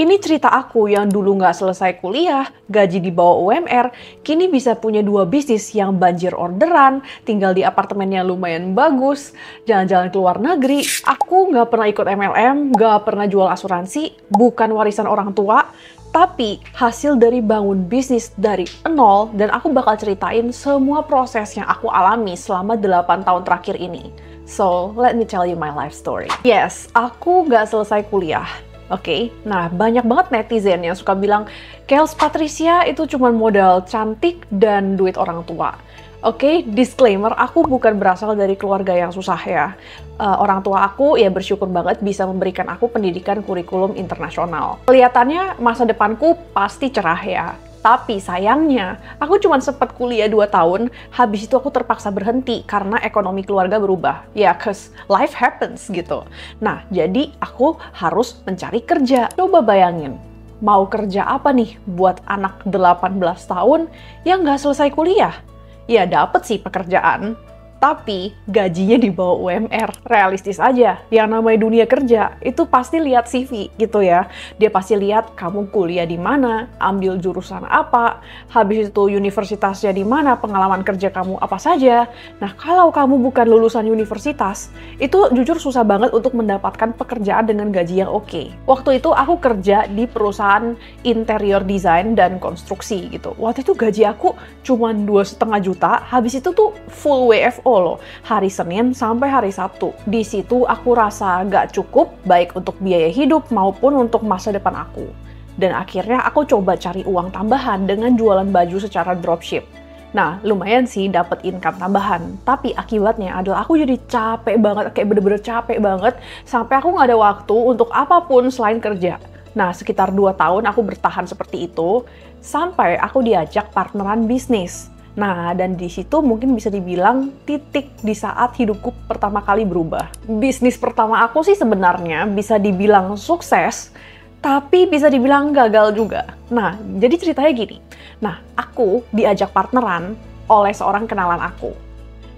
Ini cerita aku yang dulu nggak selesai kuliah, gaji di bawah UMR, kini bisa punya 2 bisnis yang banjir orderan, tinggal di apartemen yang lumayan bagus, jalan-jalan ke luar negeri. Aku nggak pernah ikut MLM, nggak pernah jual asuransi, bukan warisan orang tua, tapi hasil dari bangun bisnis dari nol, dan aku bakal ceritain semua proses yang aku alami selama 8 tahun terakhir ini. So, let me tell you my life story. Yes, aku nggak selesai kuliah. Oke, nah banyak banget netizen yang suka bilang, Kels Patricia itu cuma modal cantik dan duit orang tua. Oke, disclaimer, aku bukan berasal dari keluarga yang susah ya. Orang tua aku ya bersyukur banget bisa memberikan aku pendidikan kurikulum internasional. Kelihatannya masa depanku pasti cerah ya. Tapi sayangnya, aku cuma sempat kuliah 2 tahun, habis itu aku terpaksa berhenti karena ekonomi keluarga berubah. Ya, cause life happens gitu. Nah, jadi aku harus mencari kerja. Coba bayangin, mau kerja apa nih buat anak 18 tahun yang nggak selesai kuliah? Ya, dapet sih pekerjaan, tapi gajinya di bawah UMR. Realistis aja, yang namanya dunia kerja, itu pasti lihat CV gitu ya. Dia pasti lihat kamu kuliah di mana, ambil jurusan apa, habis itu universitasnya di mana, pengalaman kerja kamu apa saja. Nah, kalau kamu bukan lulusan universitas, itu jujur susah banget untuk mendapatkan pekerjaan dengan gaji yang oke. Waktu itu aku kerja di perusahaan interior design dan konstruksi gitu. Waktu itu gaji aku cuma 2,5 juta, habis itu tuh full WFO loh, hari Senin sampai hari Sabtu. Di situ aku rasa gak cukup, baik untuk biaya hidup maupun untuk masa depan aku. Dan akhirnya aku coba cari uang tambahan dengan jualan baju secara dropship. Nah, lumayan sih dapat income tambahan, tapi akibatnya adalah aku jadi capek banget, kayak bener-bener capek banget, sampai aku gak ada waktu untuk apapun selain kerja. Nah, sekitar 2 tahun aku bertahan seperti itu, sampai aku diajak partneran bisnis. Nah, dan di situ mungkin bisa dibilang titik di saat hidupku pertama kali berubah. Bisnis pertama aku sih sebenarnya bisa dibilang sukses, tapi bisa dibilang gagal juga. Nah, jadi ceritanya gini. Nah, aku diajak partneran oleh seorang kenalan aku.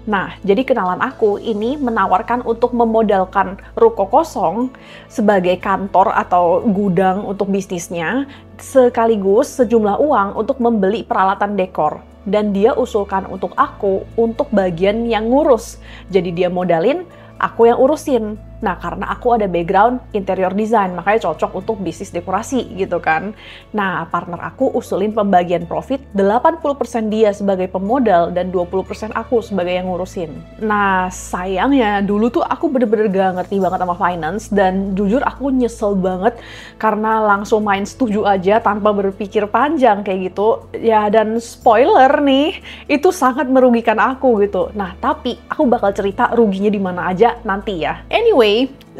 Nah, jadi kenalan aku ini menawarkan untuk memodalkan ruko kosong sebagai kantor atau gudang untuk bisnisnya, sekaligus sejumlah uang untuk membeli peralatan dekor. Dan dia usulkan untuk aku untuk bagian yang ngurus. Jadi dia modalin, aku yang urusin. Nah, karena aku ada background interior design, makanya cocok untuk bisnis dekorasi gitu kan. Nah, partner aku usulin pembagian profit, 80% dia sebagai pemodal dan 20% aku sebagai yang ngurusin. Nah, sayangnya dulu tuh aku bener-bener gak ngerti banget sama finance, dan jujur aku nyesel banget karena langsung main setuju aja tanpa berpikir panjang kayak gitu. Ya, dan spoiler nih, itu sangat merugikan aku gitu. Nah, tapi aku bakal cerita ruginya di mana aja nanti ya. Anyway,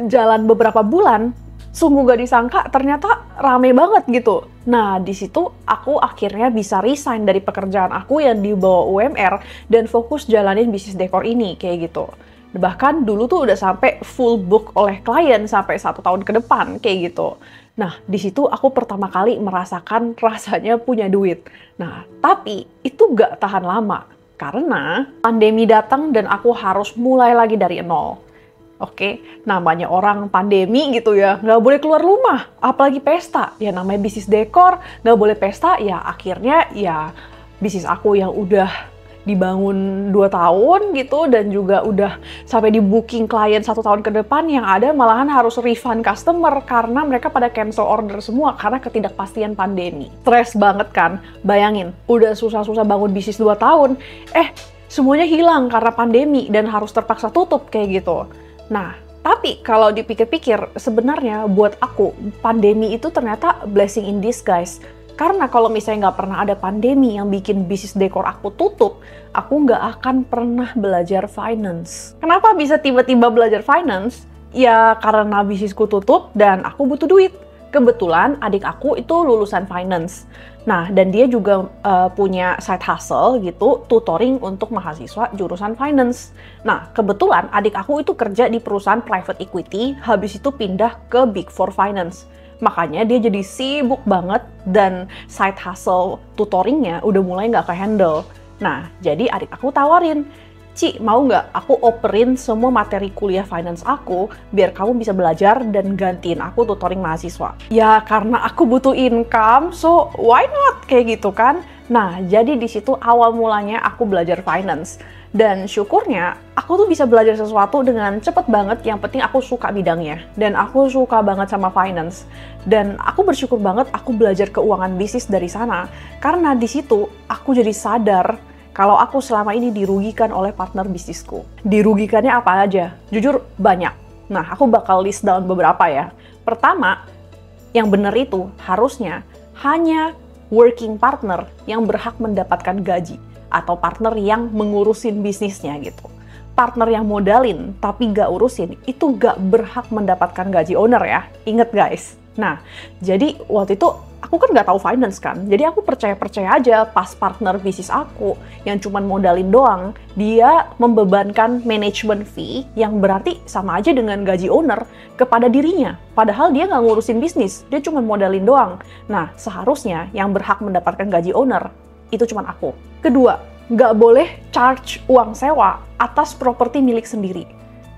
jalan beberapa bulan, sungguh gak disangka ternyata rame banget gitu. Nah, di situ aku akhirnya bisa resign dari pekerjaan aku yang di bawah UMR dan fokus jalanin bisnis dekor ini kayak gitu. Bahkan dulu tuh udah sampai full book oleh klien sampai 1 tahun ke depan kayak gitu. Nah, di situ aku pertama kali merasakan rasanya punya duit. Nah, tapi itu gak tahan lama karena pandemi datang dan aku harus mulai lagi dari nol. Oke, namanya orang pandemi gitu ya, nggak boleh keluar rumah, apalagi pesta. Ya namanya bisnis dekor, nggak boleh pesta, ya akhirnya ya bisnis aku yang udah dibangun 2 tahun gitu, dan juga udah sampai di booking klien 1 tahun ke depan, yang ada malahan harus refund customer karena mereka pada cancel order semua karena ketidakpastian pandemi. Stres banget kan, bayangin, udah susah-susah bangun bisnis 2 tahun, semuanya hilang karena pandemi dan harus terpaksa tutup kayak gitu. Nah, tapi kalau dipikir-pikir, sebenarnya buat aku, pandemi itu ternyata blessing in disguise. Karena kalau misalnya nggak pernah ada pandemi yang bikin bisnis dekor aku tutup, aku nggak akan pernah belajar finance. Kenapa bisa tiba-tiba belajar finance? Ya karena bisnisku tutup dan aku butuh duit. Kebetulan adik aku itu lulusan finance. Nah, dan dia juga punya side hustle gitu, tutoring untuk mahasiswa jurusan finance. Nah, kebetulan adik aku itu kerja di perusahaan private equity, habis itu pindah ke Big Four Finance. Makanya dia jadi sibuk banget dan side hustle tutoringnya udah mulai nggak ke-handle. Nah, jadi adik aku tawarin, Ci, mau nggak aku operin semua materi kuliah finance aku biar kamu bisa belajar dan gantiin aku tutoring mahasiswa? Ya karena aku butuh income, so why not? Kayak gitu kan? Nah, jadi di situ awal mulanya aku belajar finance. Dan syukurnya, aku tuh bisa belajar sesuatu dengan cepet banget, yang penting aku suka bidangnya. Dan aku suka banget sama finance. Dan aku bersyukur banget aku belajar keuangan bisnis dari sana. Karena di situ, aku jadi sadar kalau aku selama ini dirugikan oleh partner bisnisku. Dirugikannya apa aja? Jujur, banyak. Nah, aku bakal list down beberapa ya. Pertama, yang benar itu harusnya hanya working partner yang berhak mendapatkan gaji. Atau partner yang mengurusin bisnisnya gitu. Partner yang modalin tapi gak urusin, itu gak berhak mendapatkan gaji owner ya. Ingat guys. Nah, jadi waktu itu aku kan nggak tahu finance kan, jadi aku percaya-percaya aja pas partner bisnis aku yang cuman modalin doang, dia membebankan management fee yang berarti sama aja dengan gaji owner kepada dirinya. Padahal dia nggak ngurusin bisnis, dia cuma modalin doang. Nah, seharusnya yang berhak mendapatkan gaji owner itu cuma aku. Kedua, nggak boleh charge uang sewa atas properti milik sendiri.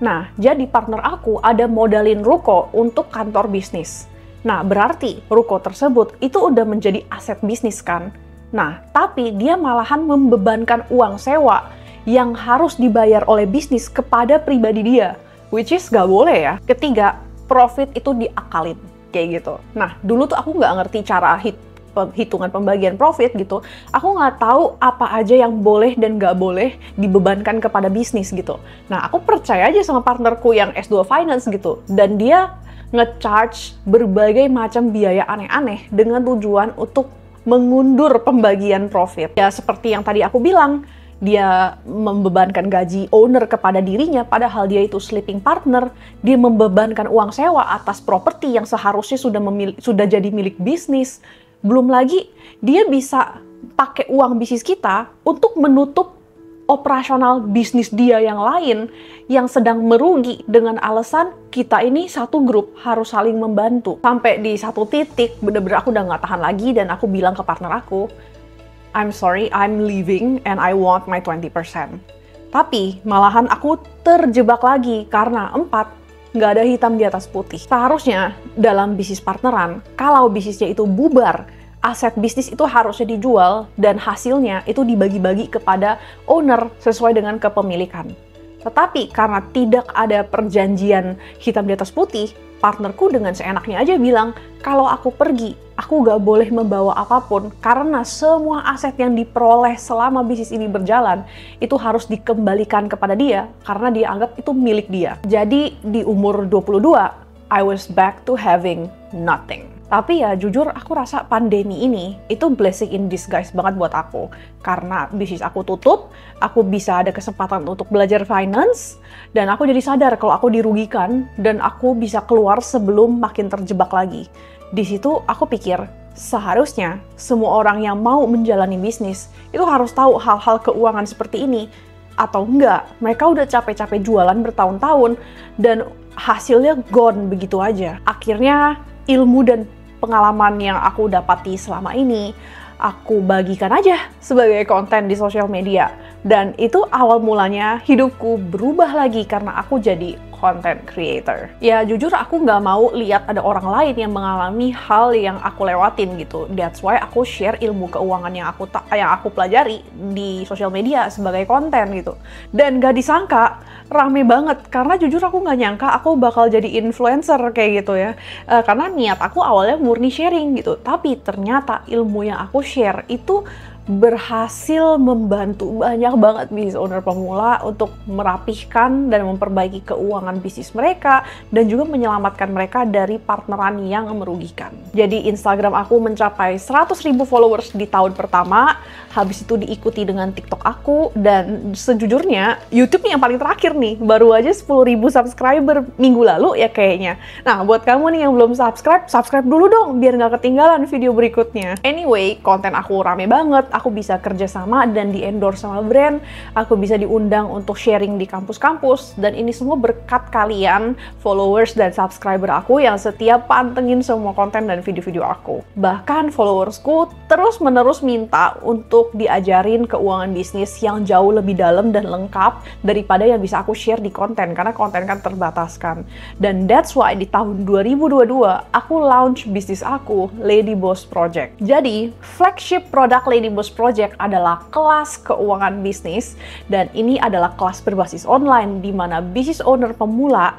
Nah, jadi partner aku ada modalin ruko untuk kantor bisnis. Nah, berarti ruko tersebut itu udah menjadi aset bisnis kan? Nah, tapi dia malahan membebankan uang sewa yang harus dibayar oleh bisnis kepada pribadi dia. Which is gak boleh ya. Ketiga, profit itu diakalin. Kayak gitu. Nah, dulu tuh aku nggak ngerti cara hitungan pembagian profit gitu. Aku nggak tahu apa aja yang boleh dan nggak boleh dibebankan kepada bisnis gitu. Nah, aku percaya aja sama partnerku yang S2 Finance gitu. Dan dia nge-charge berbagai macam biaya aneh-aneh dengan tujuan untuk mengundur pembagian profit. Ya seperti yang tadi aku bilang, dia membebankan gaji owner kepada dirinya padahal dia itu sleeping partner, dia membebankan uang sewa atas properti yang seharusnya sudah jadi milik bisnis. Belum lagi dia bisa pakai uang bisnis kita untuk menutup operasional bisnis dia yang lain yang sedang merugi dengan alasan kita ini satu grup harus saling membantu. Sampai di satu titik bener-bener aku udah nggak tahan lagi dan aku bilang ke partner aku, I'm sorry, I'm leaving and I want my 20%. Tapi malahan aku terjebak lagi karena nggak ada hitam di atas putih. Seharusnya dalam bisnis partneran, kalau bisnisnya itu bubar, aset bisnis itu harusnya dijual dan hasilnya itu dibagi-bagi kepada owner sesuai dengan kepemilikan. Tetapi karena tidak ada perjanjian hitam di atas putih, partnerku dengan seenaknya aja bilang, kalau aku pergi, aku gak boleh membawa apapun karena semua aset yang diperoleh selama bisnis ini berjalan itu harus dikembalikan kepada dia karena dia anggap itu milik dia. Jadi di umur 22, I was back to having nothing. Tapi ya jujur aku rasa pandemi ini itu blessing in disguise banget buat aku. Karena bisnis aku tutup, aku bisa ada kesempatan untuk belajar finance, dan aku jadi sadar kalau aku dirugikan dan aku bisa keluar sebelum makin terjebak lagi. Di situ aku pikir, seharusnya semua orang yang mau menjalani bisnis itu harus tahu hal-hal keuangan seperti ini. Atau enggak, mereka udah capek-capek jualan bertahun-tahun dan hasilnya gone begitu aja. Akhirnya ilmu dan pengalaman yang aku dapati selama ini, aku bagikan aja sebagai konten di sosial media. Dan itu awal mulanya hidupku berubah lagi karena aku jadi content creator. Ya jujur aku nggak mau lihat ada orang lain yang mengalami hal yang aku lewatin gitu. That's why aku share ilmu keuangan yang aku pelajari di sosial media sebagai konten gitu. Dan gak disangka rame banget karena jujur aku nggak nyangka aku bakal jadi influencer kayak gitu ya. Karena niat aku awalnya murni sharing gitu. Tapi ternyata ilmu yang aku share itu berhasil membantu banyak banget bisnis owner pemula untuk merapihkan dan memperbaiki keuangan bisnis mereka dan juga menyelamatkan mereka dari partneran yang merugikan. Jadi Instagram aku mencapai 100.000 followers di tahun pertama, habis itu diikuti dengan TikTok aku, dan sejujurnya YouTube nih yang paling terakhir nih, baru aja 10.000 subscriber minggu lalu ya kayaknya. Nah buat kamu nih yang belum subscribe dulu dong biar nggak ketinggalan video berikutnya. Anyway, konten aku rame banget, aku bisa kerjasama dan di-endorse sama brand, aku bisa diundang untuk sharing di kampus-kampus, dan ini semua berkat kalian, followers dan subscriber aku yang setia pantengin semua konten dan video-video aku. Bahkan followersku terus-menerus minta untuk diajarin keuangan bisnis yang jauh lebih dalam dan lengkap daripada yang bisa aku share di konten, karena konten kan terbataskan. Dan that's why di tahun 2022, aku launch bisnis aku, Lady Boss Project. Jadi, flagship produk Lady Boss Project adalah kelas keuangan bisnis, dan ini adalah kelas berbasis online di mana business owner pemula,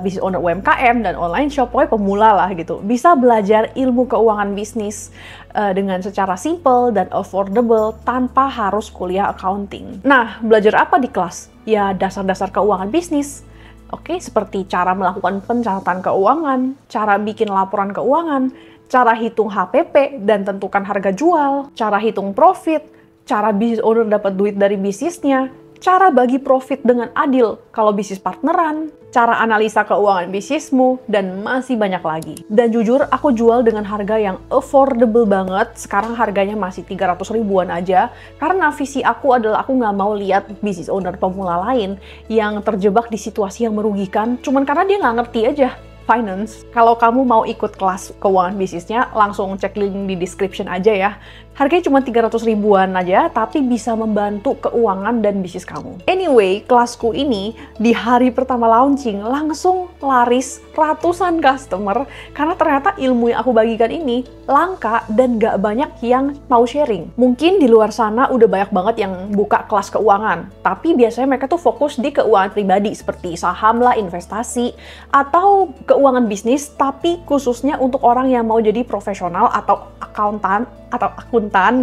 business owner UMKM dan online shop, pokoknya pemula lah gitu, bisa belajar ilmu keuangan bisnis dengan secara simple dan affordable tanpa harus kuliah accounting. Nah, belajar apa di kelas? Ya, dasar-dasar keuangan bisnis. Oke, seperti cara melakukan pencatatan keuangan, cara bikin laporan keuangan, cara hitung HPP dan tentukan harga jual, cara hitung profit, cara business owner dapat duit dari bisnisnya, cara bagi profit dengan adil kalau bisnis partneran, cara analisa keuangan bisnismu, dan masih banyak lagi. Dan jujur, aku jual dengan harga yang affordable banget. Sekarang harganya masih 300 ribuan aja, karena visi aku adalah aku nggak mau lihat business owner pemula lain yang terjebak di situasi yang merugikan, cuman karena dia nggak ngerti aja finance. Kalau kamu mau ikut kelas keuangan bisnisnya, langsung cek link di description aja ya. Harganya cuma 300 ribuan aja, tapi bisa membantu keuangan dan bisnis kamu. Anyway, kelasku ini di hari pertama launching langsung laris ratusan customer, karena ternyata ilmu yang aku bagikan ini langka dan gak banyak yang mau sharing. Mungkin di luar sana udah banyak banget yang buka kelas keuangan, tapi biasanya mereka tuh fokus di keuangan pribadi seperti saham lah, investasi, atau keuangan bisnis, tapi khususnya untuk orang yang mau jadi profesional atau akuntan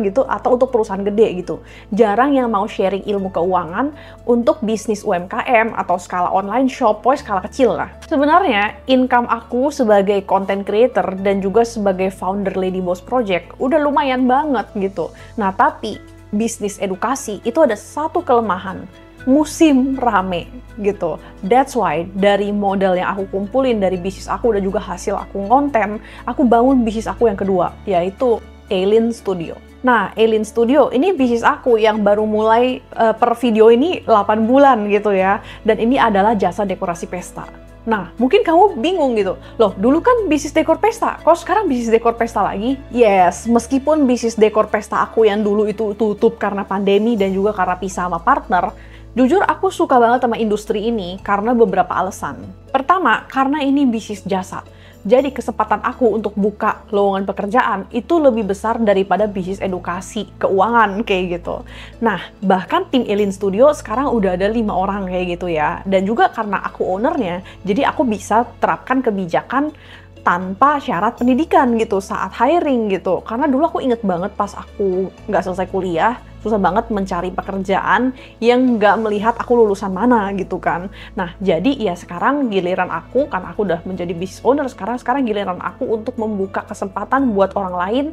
gitu, atau untuk perusahaan gede gitu. Jarang yang mau sharing ilmu keuangan untuk bisnis UMKM atau skala online shop, pokoknya skala kecil lah. Sebenarnya income aku sebagai content creator dan juga sebagai founder Lady Boss Project udah lumayan banget gitu. Nah, tapi bisnis edukasi itu ada satu kelemahan, musim rame gitu. That's why dari modal yang aku kumpulin dari bisnis aku dan juga hasil aku ngonten, aku bangun bisnis aku yang kedua, yaitu Aylin Studio. Nah, Aylin Studio ini bisnis aku yang baru mulai per video ini 8 bulan gitu ya. Dan ini adalah jasa dekorasi pesta. Nah, mungkin kamu bingung gitu. Loh, dulu kan bisnis dekor pesta, kok sekarang bisnis dekor pesta lagi? Yes, meskipun bisnis dekor pesta aku yang dulu itu tutup karena pandemi dan juga karena pisah sama partner, jujur aku suka banget sama industri ini karena beberapa alasan. Pertama, karena ini bisnis jasa. Jadi kesempatan aku untuk buka lowongan pekerjaan itu lebih besar daripada bisnis edukasi keuangan kayak gitu. Nah, bahkan tim Aylin Studio sekarang udah ada 5 orang kayak gitu ya. Dan juga karena aku ownernya, jadi aku bisa terapkan kebijakan tanpa syarat pendidikan gitu saat hiring gitu. Karena dulu aku inget banget pas aku nggak selesai kuliah, susah banget mencari pekerjaan yang nggak melihat aku lulusan mana gitu kan. Nah, jadi ya sekarang giliran aku, karena aku udah menjadi business owner, sekarang giliran aku untuk membuka kesempatan buat orang lain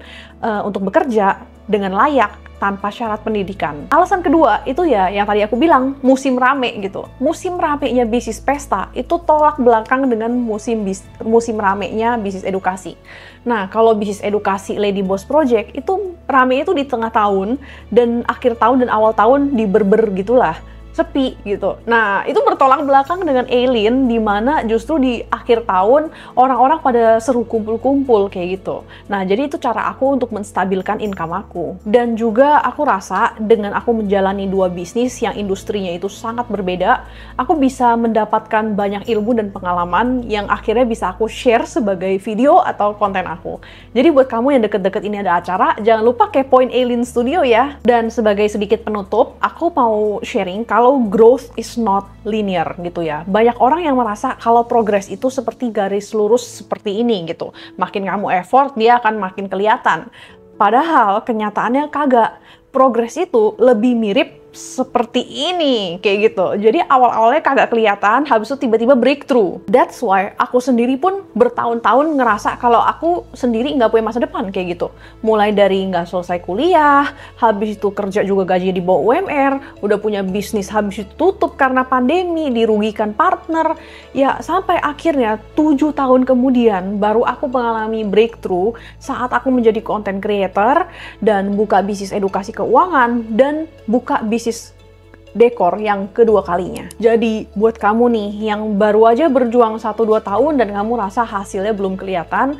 untuk bekerja dengan layak tanpa syarat pendidikan. Alasan kedua itu ya yang tadi aku bilang, musim rame gitu. Musim ramenya bisnis pesta itu tolak belakang dengan musim ramenya bisnis edukasi. Nah, kalau bisnis edukasi Lady Boss Project itu rame itu di tengah tahun dan akhir tahun dan awal tahun di berber gitulah. Sepi gitu. Nah, itu bertolak belakang dengan Aylin, di mana justru di akhir tahun orang-orang pada seru kumpul-kumpul kayak gitu. Nah, jadi itu cara aku untuk menstabilkan income aku. Dan juga aku rasa dengan aku menjalani 2 bisnis yang industrinya itu sangat berbeda, aku bisa mendapatkan banyak ilmu dan pengalaman yang akhirnya bisa aku share sebagai video atau konten aku. Jadi buat kamu yang deket-deket ini ada acara, jangan lupa kepoin Aylin Studio ya. Dan sebagai sedikit penutup, aku mau sharing kalau growth is not linear gitu ya. Banyak orang yang merasa kalau progres itu seperti garis lurus seperti ini gitu. Makin kamu effort, dia akan makin kelihatan. Padahal kenyataannya kagak. Progres itu lebih mirip seperti ini, kayak gitu. Jadi awal-awalnya kagak kelihatan, habis itu tiba-tiba breakthrough. That's why aku sendiri pun bertahun-tahun ngerasa kalau aku sendiri nggak punya masa depan, kayak gitu. Mulai dari nggak selesai kuliah, habis itu kerja juga gajinya di bawah UMR, udah punya bisnis habis itu tutup karena pandemi, dirugikan partner, ya sampai akhirnya 7 tahun kemudian baru aku mengalami breakthrough saat aku menjadi content creator dan buka bisnis edukasi keuangan dan buka bisnis dekor yang kedua kalinya. Jadi buat kamu nih yang baru aja berjuang 1-2 tahun dan kamu rasa hasilnya belum kelihatan,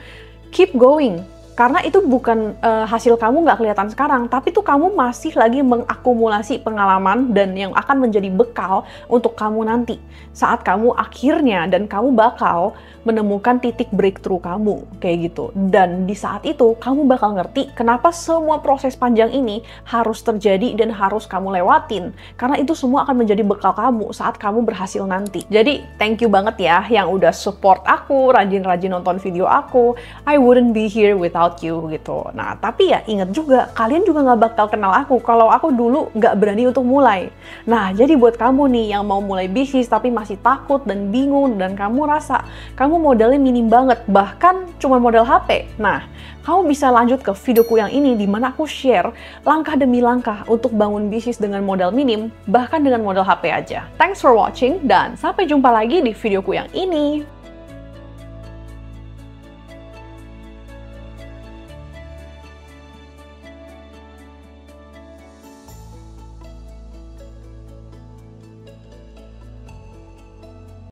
keep going. Karena itu bukan hasil kamu nggak kelihatan sekarang, tapi tuh kamu masih lagi mengakumulasi pengalaman dan yang akan menjadi bekal untuk kamu nanti. Saat kamu akhirnya dan kamu bakal menemukan titik breakthrough kamu, kayak gitu. Dan di saat itu, kamu bakal ngerti kenapa semua proses panjang ini harus terjadi dan harus kamu lewatin. Karena itu semua akan menjadi bekal kamu saat kamu berhasil nanti. Jadi, thank you banget ya yang udah support aku, rajin-rajin nonton video aku. I wouldn't be here without you gitu. Nah, tapi ya inget juga, kalian juga nggak bakal kenal aku kalau aku dulu nggak berani untuk mulai. Nah, jadi buat kamu nih yang mau mulai bisnis tapi masih takut dan bingung dan kamu rasa kamu modalnya minim banget, bahkan cuma modal HP. Nah, kamu bisa lanjut ke videoku yang ini di mana aku share langkah demi langkah untuk bangun bisnis dengan modal minim, bahkan dengan modal HP aja. Thanks for watching dan sampai jumpa lagi di videoku yang ini.